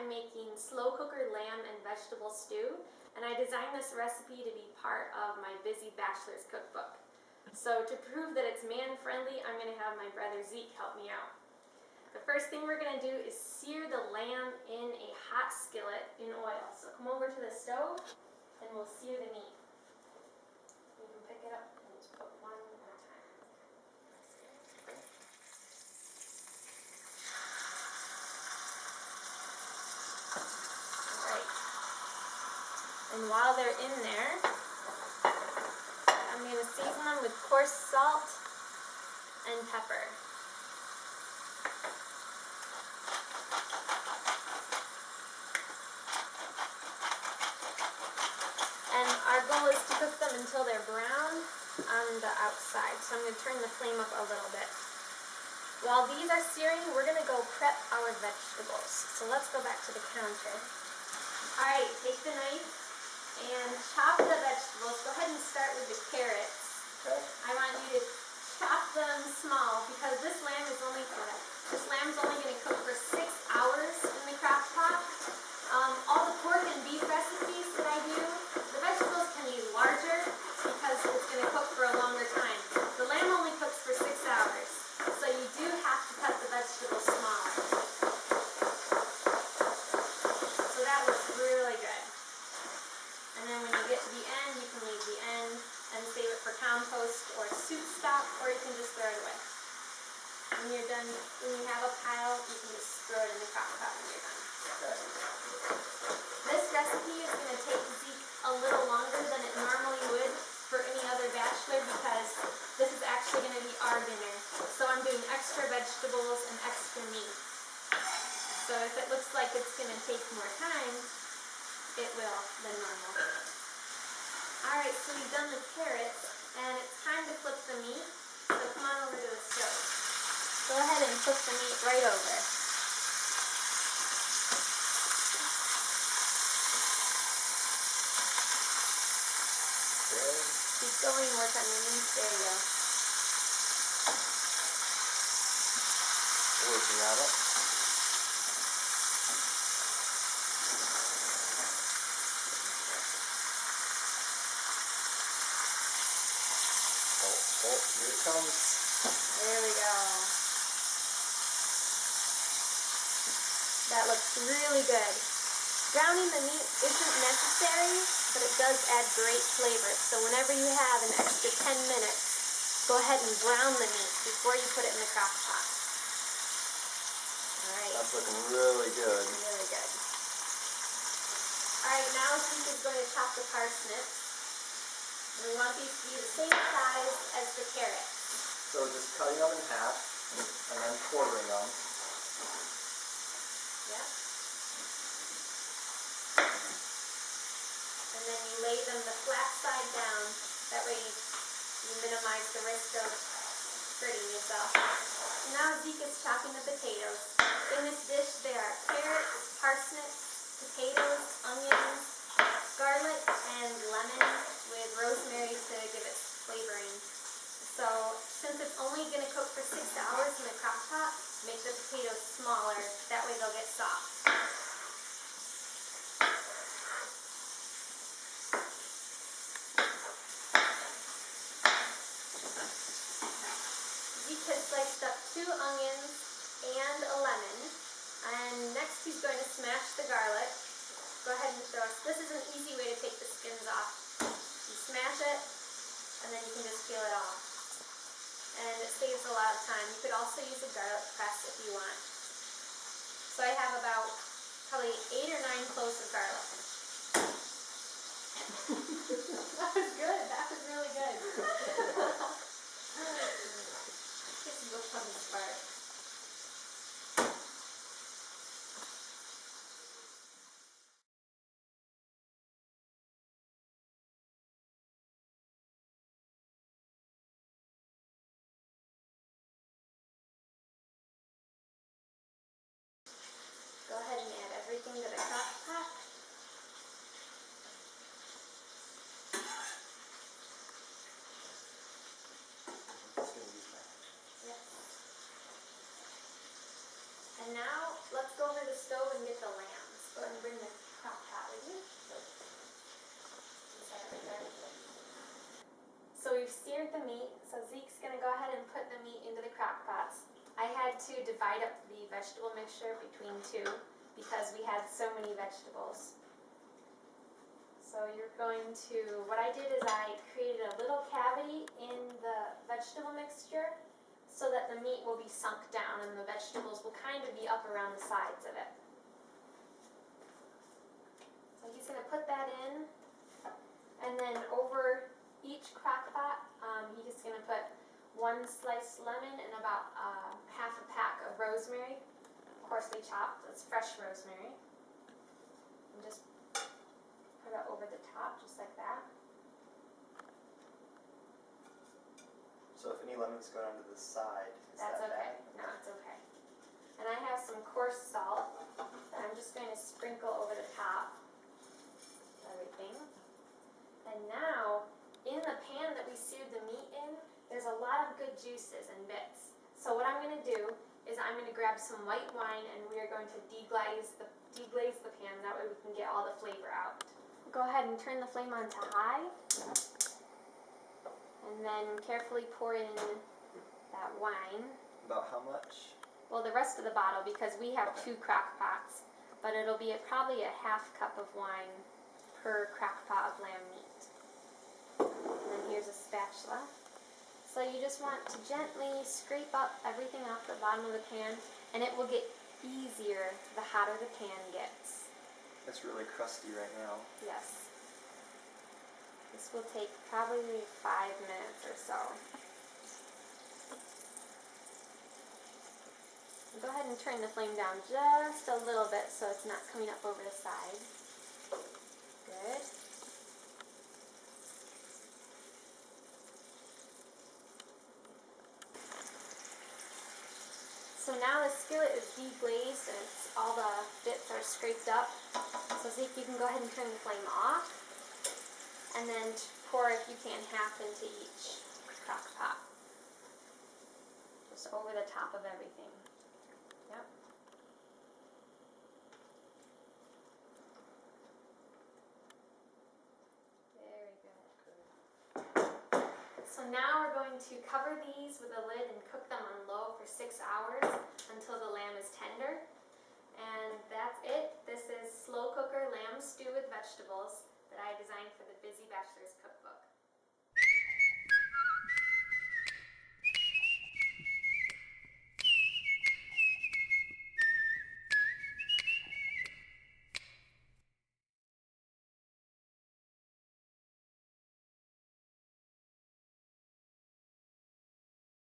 I'm making slow cooker lamb and vegetable stew, and I designed this recipe to be part of my Busy Bachelor Cookbook. So to prove that it's man-friendly, I'm going to have my brother Zeke help me out. The first thing we're going to do is sear the lamb in a hot skillet in oil. So come over to the stove and we'll sear the meat. You can pick it up and just put one at a time. Alright. And while they're in there, I'm going to season them with coarse salt and pepper. And our goal is to cook them until they're brown on the outside. So I'm going to turn the flame up a little bit. While these are searing, we're going to go prep our vegetables. So let's go back to the counter. Alright, take the knife and chop the vegetables. Go ahead and start with the carrots. Okay. I want you to chop them small because this lamb's only going to cook for 6 hours in the crock pot. All the pork and beef recipes that I do, the vegetables can be larger because it's going to cook for a longer time. The lamb only cooks for 6 hours, so you do have to cut the vegetables smaller. So that looks really good. And then when you get to the end, you can leave the end and save it for compost or soup stock, or you can just throw it away. When you're done, when you have a pile, you can just throw it in the crock pot when you're done. Okay. This recipe is going to take Zeke a little longer than it normally would for any other bachelor because this is actually going to be our dinner. So I'm doing extra vegetables and extra meat. So if it looks like it's going to take more time, it will than normal. Alright, so we've done the carrots and it's time to flip the meat. So come on over to the stove. Go ahead and flip the meat right over. Keep going, work underneath. There you go. Working on it. Oh, here it comes. There we go. That looks really good. Browning the meat isn't necessary, but it does add great flavor. So whenever you have an extra 10 minutes, go ahead and brown the meat before you put it in the crock pot. Alright. That's looking really good. Really good. Alright, now Zeke is going to chop the parsnips. And we want these to be the same size as the carrots. So just cutting them in half and then quartering them. Yep. And then you lay them the flat side down. That way you minimize the risk of hurting yourself. Now Zeke is chopping the potatoes. In this dish there are carrots, parsnips, potatoes, onions, garlic, and lemon with rosemary to give it flavoring. So since it's only going to cook for 6 hours in the crock pot, make the potatoes smaller. That way they'll get soft. Zeke has sliced up 2 onions and a lemon. And next he's going to smash the garlic. Go ahead and show us. This is an easy way to take the skins off. You smash it, and then you can just peel it off. And it saves a lot of time. You could also use a garlic press if you want. So I have about probably 8 or 9 cloves of garlic. That was good. That was really good. This is the funnest part. Go ahead and add everything to the crock pot. Yes. And now let's go over the stove and get the lambs. bring the crock pot with you. Set it right there. So we've seared the meat, so Zeke's going to go ahead and put the meat into the crock pots. I had to divide up the vegetable mixture between two because we had so many vegetables. So you're going to, what I did is I created a little cavity in the vegetable mixture so that the meat will be sunk down and the vegetables will kind of be up around the sides of it. So he's going to put that in, and then over each crock pot, he's going to put 1 sliced lemon and about half a pack of rosemary, coarsely chopped. That's fresh rosemary. And just put it over the top, just like that. So if any lemons go down to the side, is That's that okay. bad? No, it's okay. And I have some coarse salt that I'm just going to sprinkle over the top of everything. And now, in the pan that we seared the meat in, there's a lot of good juices and bits. So what I'm going to do is I'm going to grab some white wine and we are going to deglaze the pan. That way we can get all the flavor out. Go ahead and turn the flame on to high. And then carefully pour in that wine. About how much? Well, the rest of the bottle, because we have 2 crock pots, but it'll be probably a half cup of wine per crock pot of lamb meat. And then here's a spatula. So you just want to gently scrape up everything off the bottom of the pan, and it will get easier the hotter the pan gets. It's really crusty right now. Yes. This will take probably 5 minutes or so. Go ahead and turn the flame down just a little bit so it's not coming up over the side. Good. So now the skillet is deglazed and all the bits are scraped up. So Zeke, you can go ahead and turn the flame off. And then pour, if you can, half into each crock pot. Just over the top of everything. Yep. Very good. So now we're going to cover these with a lid and cook them on low for 6 hours until the lamb is tender. And that's it. This is slow cooker lamb stew with vegetables that I designed for the Busy Bachelor's